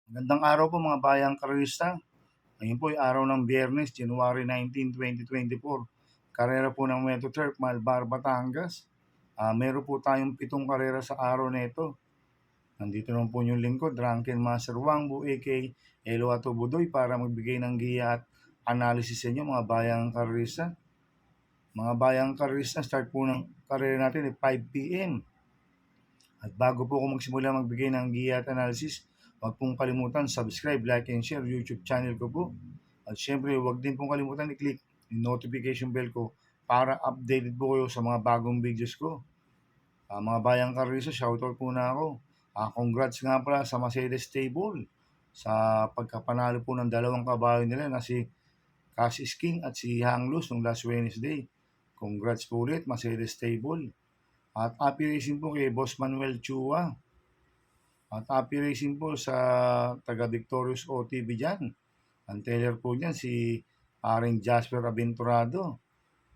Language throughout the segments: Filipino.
Magandang araw po mga bayang karerista. Ngayon po ay araw ng Biyernes, January 19, 2024. Karera po ng Metro Turf, Malbar, Batangas. Meron po tayong 7 karera sa araw na ito. Nandito naman po yung lingkod, Drunken Master Wangbu, a.k.a. Elo Ato Budoy, para magbigay ng giya at analysis sa inyo mga bayang karerista. Mga bayang karerista, start po ng karera natin ay 5 p.m. At bago po ako magsimula magbigay ng giya at analysis, huwag pong kalimutan subscribe, like, and share YouTube channel ko po. At syempre, huwag din pong kalimutan i-click yung notification bell ko para updated po kayo sa mga bagong videos ko. Mga bayang karisa, shoutout po na ako. Congrats nga pala sa Mercedes Stable sa pagkapanalo po ng dalawang kabayo nila na si Cassius King at si Hanglus nung last Wednesday. Congrats po ulit, Mercedes Stable. At happy racing po kay Boss Manuel Chua. At happy racing po sa taga-Victorious OTV dyan. Ang teller po dyan si Aring Jasper Aventurado.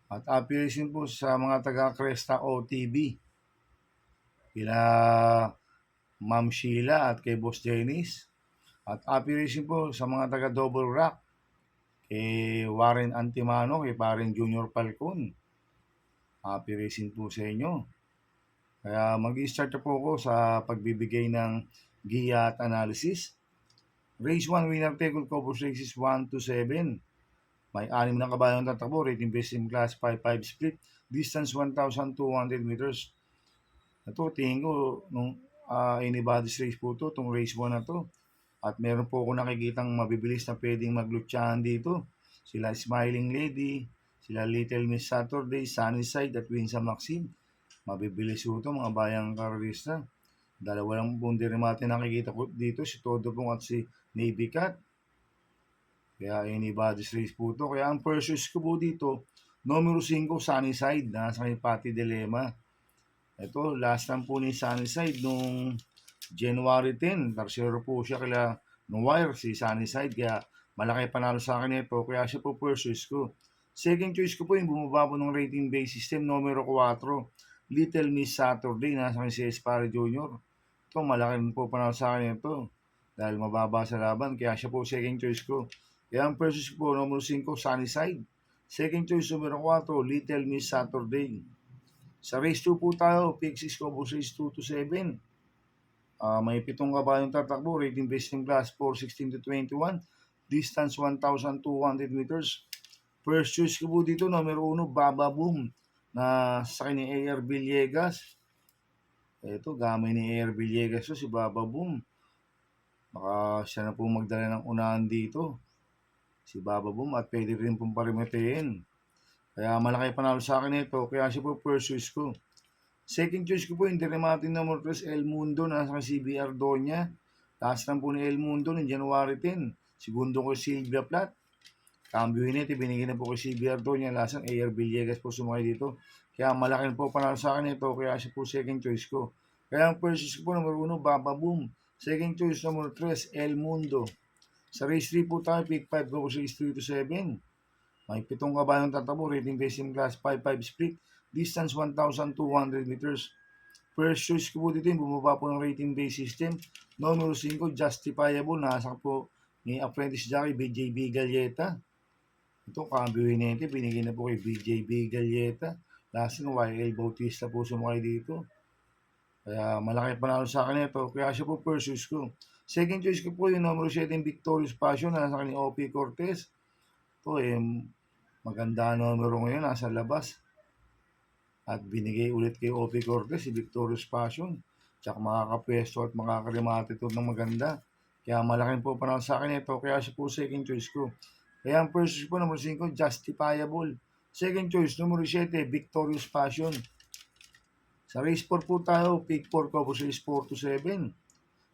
At happy racing po sa mga taga-Cresta OTV. Kila Ma'am Sheila at kay Boss Dennis. At happy racing po sa mga taga-Double Rock. Kay Warren Antimano, kay Paring Junior Falcon. Happy racing po sa inyo. Kaya mag-i-start na po ako sa pagbibigay ng giya at analysis. Race 1, winner take all covers races 1 to 7. May 6 na kabayang tatakbo, rating based in class 5-5 split, distance 1,200 meters. Ito, tingin ko, nung anybody's race po ito, itong race 1 na to. At meron po ako nakikitang mabibilis na pwedeng maglutsahan dito. Sila Smiling Lady, sila Little Miss Saturday, Sunnyside at Winsa Maxine. Mabibilis po ito mga bayang karista. Dalawa lang pong dirimate nakikita ko dito, si Todo Pong at si Navy Cat. Kaya anybody's race po ito. Kaya ang pursuits ko po dito, numero 5, Sunnyside, nasa kay Pati Dilema. Ito, last time po ni Sunnyside nung January 10. Tarsero po siya kila Noir, si Sunnyside. Kaya malaki panalo sa akin ito. Kaya siya po pursuits ko. Second choice ko po yung bumaba po ng rating base system, numero 4. Little Miss Saturday, nasa kay si Espare Jr. Ito, malaki po panalo sa akin ito. Dahil mababa sa laban, kaya siya po second choice ko. Kaya ang first choice po, numero 5, Sunnyside. Second choice, numero 4, Little Miss Saturday. Sa race 2 po tayo, pick 6 Cobo race 2 to 7. May 7 kabayong tatakbo, rating based in class 4:16 to 21. Distance 1,200 meters. First choice ko po dito, numero 1, Baba Boom, na sa ni AR Villegas. Ito, gamay ni AR Villegas to, si Baba Boom. Baka siya na po magdala ng unahan dito, si Baba Boom, at pwede rin pong parimetein. Kaya malaki panalo sa akin ito, kaya siya po first choice ko. Second choice ko po, yung Derematin na Mortres El Mundo, nasa CBR Doña. Taas lang po ni El Mundo ng January 10. Segundo ko Silvia Plat. Cambio Hinete, binigyan na po kay CBR Doña. Lasang AR Villegas po sumakay dito. Kaya malaki po panalo sa akin ito, kaya siya po second choice ko. Kaya ang first choice ko po, number 1, Baba Boom. Second choice, number 3, El Mundo. Sa race 3 po tayo, pick 5 ko sa race 3 to 7. May 7 kabayang tatabo, rating based in class 5-5 split, distance 1,200 meters. First choice ko po dito yung bumaba po ng rating base system. Numero 5, Justifiable, nasa po ni Apprentice Jockey BJB Galleta. Ito, Cambio Hinete, binigyan na po kay BJB Galleta. Last ng YL Bautista po sumakay dito. Kaya malaki panalo sa akin ito, kaya siya po first choice ko. Second choice ko po yung numero 7, Victorious Passion, nasa kanya OP Cortez. Ito maganda numero ngayon, nasa labas. At binigay ulit kay OP Cortez si Victorious Passion. Tsaka makakapwesto at makakarimate ito ng maganda. Kaya malaking po panahon sa akin ito, kaya siya po second choice ko. Kaya ang first choice po, number 5, Justifiable. Second choice, numero 7, Victorious Passion. Sa race 4 po tayo, pick 4 ko po sa race 4 to 7.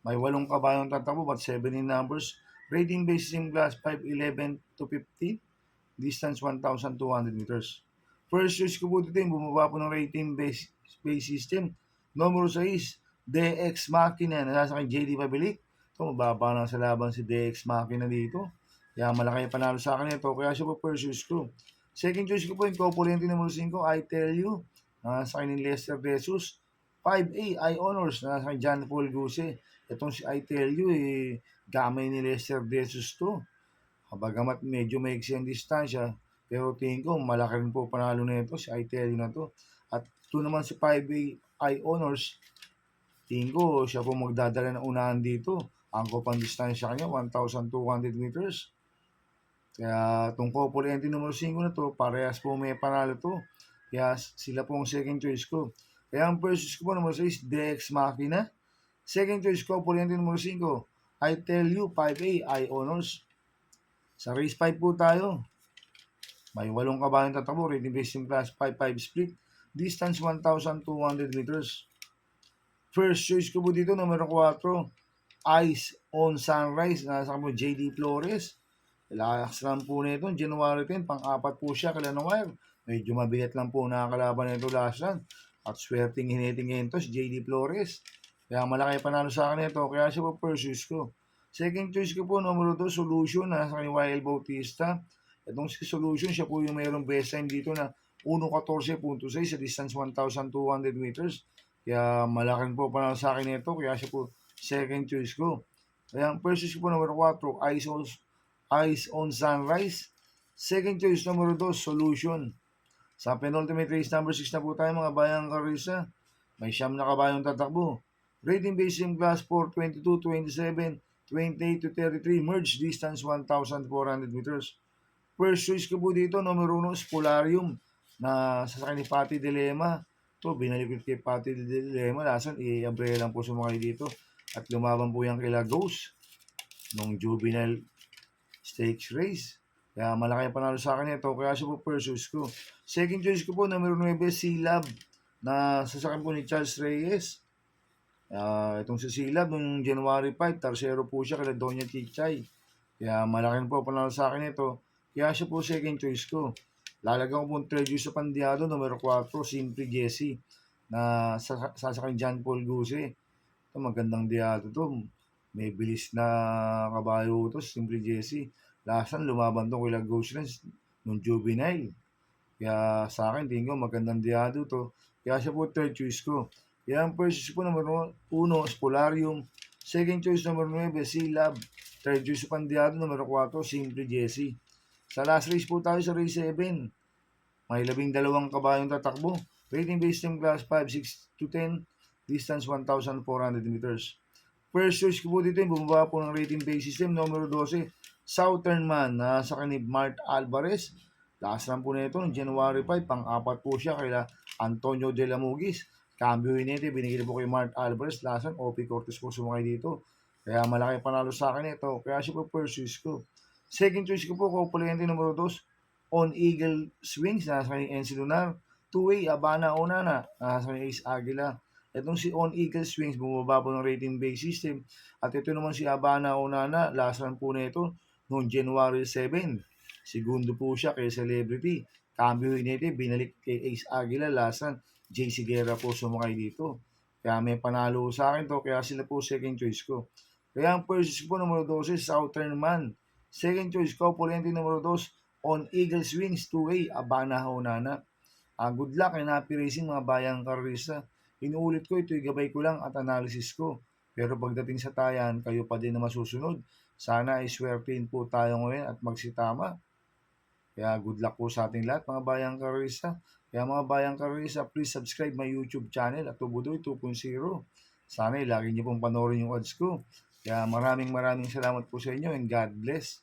May 8 kabayong tatakbo, but 7 in numbers. Rating based in class 5:11 to 15. Distance 1,200 meters. First choice ko po dito yung bumaba po ng rating base system. Numero 6, DX Machina, nasa kay JD Pabilik. Ito, mababa na sa laban si DX Machina dito. Kaya malaki panalo sa akin ito, kaya siya po first choice ko. Second choice ko po yung Copulente numero 5, I Tell You, nasa kay ni Lester Jesus. 5A, I Honors, nasa kay John Paul Guse. Itong si I tell you, gamay ni Lester De Jesus 'to. Bagamat medyo maiksi ang distansya, pero tingin ko malaki rin po panalo nito si I tell you na 'to. At ito naman si 5A Honors, tingin ko siya po magdadala ng unahan dito. Angkop ang distansya kanya, 1,200 meters. Kaya itong couple entry numero 5 na to, parehas po may panalo to. Kaya sila po ang second choice ko. Kaya ang first choice ko po numero 6, Dex Machina. Second choice ko, couple entry numero 5, I tell you, 5A Honors. Sa race 5 po tayo. May 8 kabayong tatakbo, rating based in class 5-5 split. Distance 1,200 meters. First choice ko po dito, numero 4, Eyes on Sunrise. Nasa kamo JD Flores. Relax lang po nito. January 10, pang-apat po siya kala Noel. Medyo mabigat lang po nakakalaban nito last run. At swerting hiniting ito si JD Flores. Kaya malaki panalo sa akin ito. Kaya siya po first choice ko. Second choice ko po, numero 2, Solution. Nasa kanya Wild Bautista. Itong si Solution, siya po yung mayroong best time dito na 1.14.6 sa distance 1,200 meters. Kaya malaking po panalo sa akin ito. Kaya siya po second choice ko. Kaya ang first choice ko po, numero 4, Eyes on Sunrise. Second choice, numero 2, Solution. Sa penultimate race number 6 na po tayo mga bayang karisa. May siyam na kabayong tatakbo. Rating based in class 4, 22, 27, 28 to 33. Merge distance 1,400 meters. First choice ko po dito, numero 1, Spolarium. Na sasakay ni Patty Dilema. Ito, binalikot kay Patty Dilema. Lasan, i-abre lang po sumakay dito. At lumaban po yung kila Ghost nung juvenile stakes race. Kaya malaki panalo sa akin ito. Kaya siya po first choice ko. Second choice ko po, numero 9, C-Lab. Na sasakyan po ni Charles Reyes. Itong si C-Lab, nung January 5, tarsero po siya kala Doña Chichay. Kaya malaki po panalo sa akin ito. Kaya siya po second choice ko. Lalagyan ko po third choice sa pandiado, numero 4, Simply Jesse. Na sasakyan John Paul Guse. Ito, magandang diado to. May bilis na kabayo to, Simply Jesse. Lasan, lumaban to kila Ghost Lens nung juvenile. Kaya sa akin, tingin ko magandang diado to. Kaya siya po third choice ko. Kaya ang first choice po, numero 1, Spolarium. Second choice, numero 9, C-Lab. Third choice sa pandiado, numero 4, Simply Jesse. Sa last race po tayo sa race 7. May 12 kabayong tatakbo. Rating based in class 5, 6 to 10. Distance 1,400 meters. First choice ko po dito yung bumaba po ng rating base system. Numero 12, Southern Man. Sa kanib Mart Alvarez. Last run po nito, January 5, pang-apat po siya kay Antonio De La Mugis. Cambio nito, binigay po kay Mart Alvarez. Last run, O.P. Cortez po sumakay dito. Kaya malaki panalo sa akin ito. Kaya siya po first choice ko. Second choice ko po, Couple numero 2, On Eagle Swings. Nasa kanya NC Lunar. 2-way, Habana Onana. Nasa kanya Ace Aguila. Itong si On Eagle Swings, bumaba po ng rating base system. At ito naman si Habana Onana, last run po nito noong January 7. Segundo po siya kay Celebrity. Cambio nito, binalik kay Ace Aguila, last run. JC Guerra po sumakay dito. Kaya may panalo sa akin to, kaya sila po second choice ko. Kaya ang first choice po, numero 12, Southern Man. Second choice ko, Polente numero 2, On Eagle Swings, 2A, Habana Onana. Good luck and happy racing mga bayang karista. Inuulit ko, ito'y gabay ko lang at analysis ko. Pero pagdating sa tayan, kayo pa din na masusunod. Sana ay swertein po tayo ngayon at magsitama. Kaya good luck po sa ating lahat mga bayang karista. Kaya mga bayang karista, please subscribe my YouTube channel at Tubudoy 2.0. Sana ay lagi niyo pong panoorin yung ads ko. Kaya maraming salamat po sa inyo and God bless.